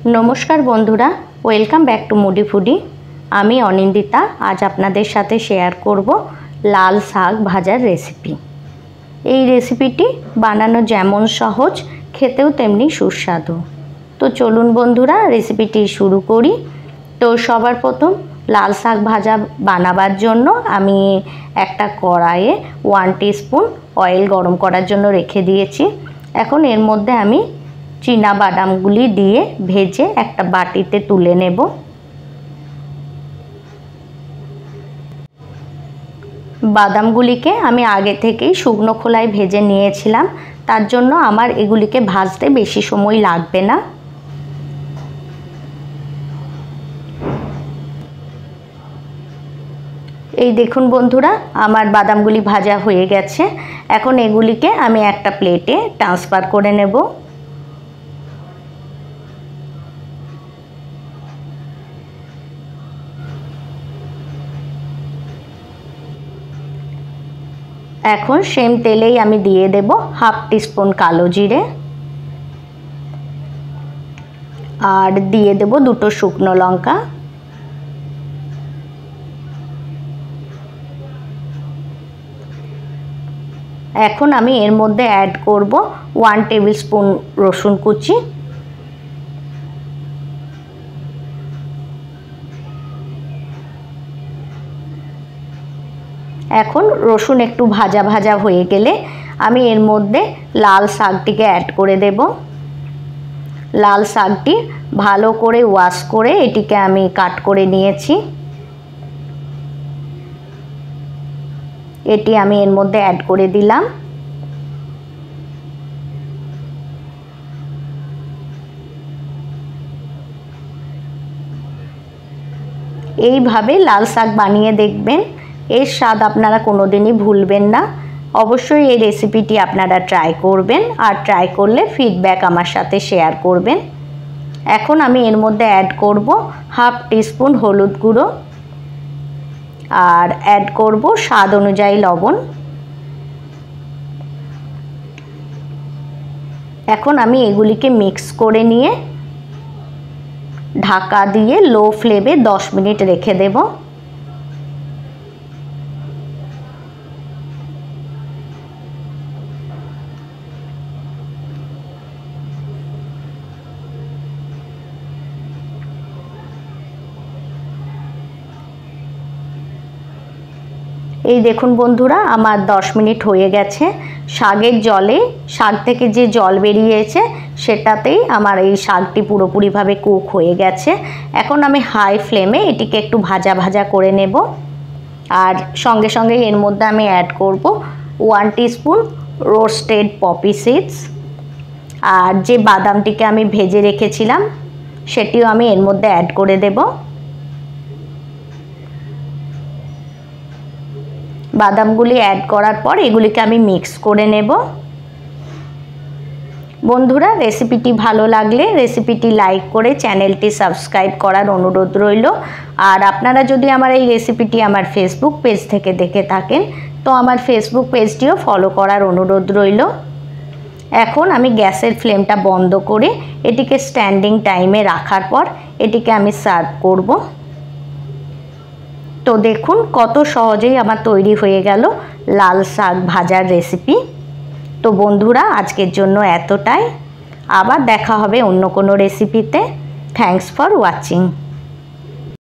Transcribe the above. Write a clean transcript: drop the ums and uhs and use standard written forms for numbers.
नमस्कार बंधुरा welcome back to मुडी फुडी। आमी अनिंदिता आज आपनादेर साथे शेयर करब लाल शाक भाजार रेसिपि। এই রেসিপিটি বানানো যেমন সহজ খেতেও তেমনি সুস্বাদু। তো চলুন বন্ধুরা রেসিপিটি শুরু করি। তো সবার প্রথম লাল শাক ভাজা বানাবার জন্য আমি একটা কড়াইয়ে 1 টিস্পুন অয়েল গরম করার জন্য রেখে দিয়েছি। এখন এর মধ্যে আমি চীনা বাদামগুলি দিয়ে ভেজে একটা বাটিতে তুলে নেব। বাদামগুলিকে আমি আগে থেকেই শুকনো খোলায় ভেজে নিয়েছিলাম, তার জন্য আমার এগুলিকে ভাজতে বেশি সময় লাগবে না। এই দেখুন বন্ধুরা আমার বাদামগুলি ভাজা হয়ে গেছে। এখন এগুলিকে আমি একটা প্লেটে ট্রান্সফার করে নেব। এখন সেম তেলেই আমি দিয়ে দেব हाफ टीस्पून कालो जिरे और दिए देब दुटो शुकनो लंका। এখন আমি এর মধ্যে অ্যাড করব 1 টেবিল স্পুন রসুন কুচি। এখন রসুন একটু ভাজা ভাজা হয়ে গেলে আমি এর মধ্যে লাল শাকটিকে অ্যাড করে দেব। লাল শাকটি ভালো করে ওয়াশ করে এটিকে আমি কাট করে নিয়েছি। এটি আমি এর মধ্যে অ্যাড করে দিলাম। এইভাবে লাল শাক বানিয়ে দেখবেন, এর স্বাদ আপনারা কোনোদিনই ভুলবেন না। অবশ্যই এই রেসিপিটি আপনারা ট্রাই করবেন আর ট্রাই করলে ফিডব্যাক আমার সাথে শেয়ার করবেন। এখন আমি এর মধ্যে অ্যাড করব हाफ टीस्पून হলুদ গুঁড়ো আর অ্যাড করব স্বাদ অনুযায়ী লবণ। এখন আমি এগুলিকে মিক্স করে নিয়ে ঢাকা দিয়ে লো ফ্লেমে 10 মিনিট রেখে দেব। এই দেখুন বন্ধুরা আমার 10 মিনিট হয়ে গেছে। শাকের জলে শাক থেকে যে জল বেরিয়েছে সেটাতেই আমার এই শাকটি পুরোপুরিভাবে কুক হয়ে গেছে। এখন আমি হাই ফ্লেমে এটিকে একটু ভাজা ভাজা করে নেব আর সঙ্গে সঙ্গে এর মধ্যে আমি অ্যাড করব 1 টিস্পুন রোস্টেড পপি সিডস আর যে বাদামটিকে আমি ভেজে রেখেছিলাম সেটিও আমি এর মধ্যে অ্যাড করে দেব। বাদামগুলি অ্যাড করার পর এগুলিকে আমি মিক্স করে নেব। বন্ধুরা রেসিপিটি ভালো লাগলে রেসিপিটি লাইক করে চ্যানেলটি সাবস্ক্রাইব করার অনুরোধ রইল। আর আপনারা যদি আমার এই রেসিপিটি আমার ফেসবুক পেজ থেকে দেখে থাকেন তো আমার ফেসবুক পেজটিও ফলো করার অনুরোধ রইল। এখন আমি গ্যাসের ফ্লেমটা বন্ধ করে এটিকে স্ট্যান্ডিং টাইমে রাখার পর এটিকে আমি সার্ভ করব। তো দেখুন কত সহজেই আমার তৈরি হয়ে গেল লাল শাক ভাজার রেসিপি। তো বন্ধুরা আজকের জন্য এতটাই, আবার দেখা হবে অন্য কোনো রেসিপিতে। Thanks for watching.